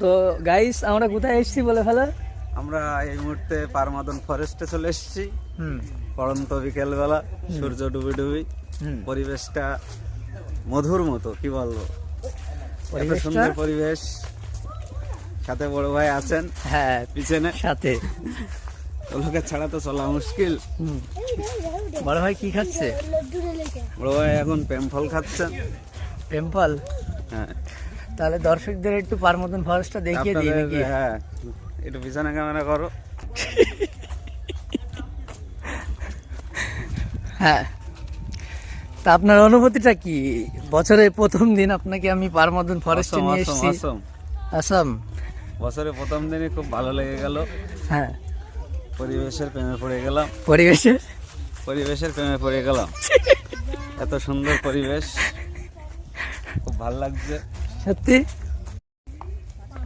তো গাইস আমরা কোথায় এসেছি বলে ফেলো। আমরা এই মুহূর্তে পারমাদন ফরেস্টে চলে এসেছি। হুম পড়ন্ত বিকেলবেলা, সূর্য ডুবি ডুবি, হুম পরিবেশটা মধুর মতো, কি বলবো, এত পরিবেশটা? সুন্দর পরিবেশ। সাথে বড় ভাই আছেন হ্যাঁ পিছনে, সাথে। ওলোকে ছাড়া তো চলা মুশকিল। হুম বড় ভাই কি খাচ্ছে? বড় ভাই এখন প্রেম ফল খাচ্ছেন। টেম্পল। হ্যাঁ, তাহলে দর্শকদের একটু পারমদন ফরেস্টটা দেখিয়ে দিই আপনাদের, নাকি? হ্যাঁ, একটু পিছনে ক্যামেরা করো। হ্যাঁ, তা আপনার অনুভূতিটা কি? বছরের প্রথম দিন আপনাকে আমি পারমদন ফরেস্টে নিয়ে অসম, এসেছি। অসম। আসাম। বছরের প্রথম দিনই খুব ভালো লেগে গেল। হ্যাঁ, পরিবেশের প্রেমে পড়ে গেলাম, পরিবেশের পরিবেশের প্রেমে পড়ে গেলাম। এত সুন্দর পরিবেশ, খুব ভালো লাগছে। সত্যি।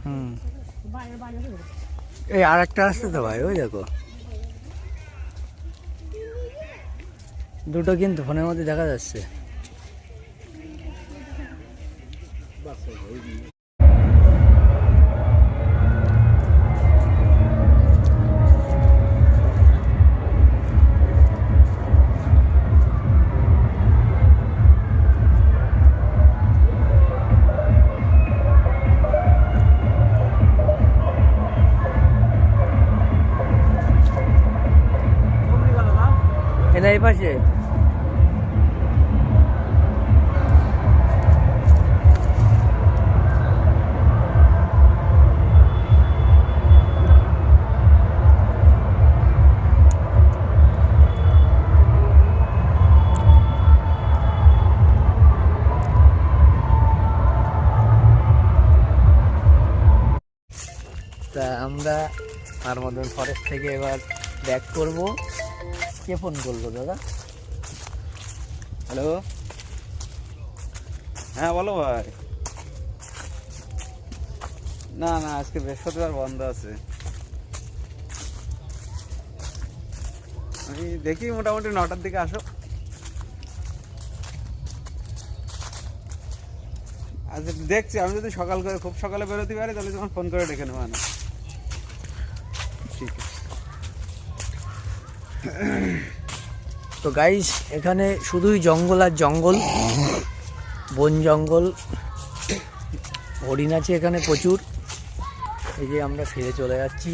হুম, এই আর একটা আসছে তো ভাই, ওই দেখো দুটো কিন্তু ফোনের মধ্যে দেখা যাচ্ছে। এটা এই পাশে। তা আমরা পারমদন ফরেস্ট থেকে এবার ব্যাক করব। কে ফোন করবো দাদা? হ্যালো, হ্যাঁ বলো ভাই। না না, আজকে বৃহস্পতিবার বন্ধ আছে। আমি দেখি মোটামুটি 9টার দিকে আসো। আচ্ছা দেখছি, আমি যদি সকাল করে খুব সকালে বেরোতে পারি তাহলে তোমার ফোন করে ডেকে নেবো না। ঠিক আছে। তো গাইস, এখানে শুধুই জঙ্গল আর জঙ্গল, বন জঙ্গল। হরিণ আছে এখানে প্রচুর। এই যে আমরা ফিরে চলে যাচ্ছি।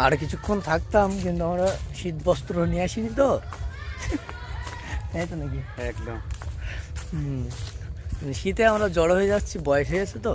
আর কিছুক্ষণ থাকতাম, কিন্তু আমরা শীত বস্ত্র নিয়ে আসিনি তো। তাই তো নাকি? একদম। শীতে আমরা জড়ো হয়ে যাচ্ছি, বয়স হয়ে গেছে তো।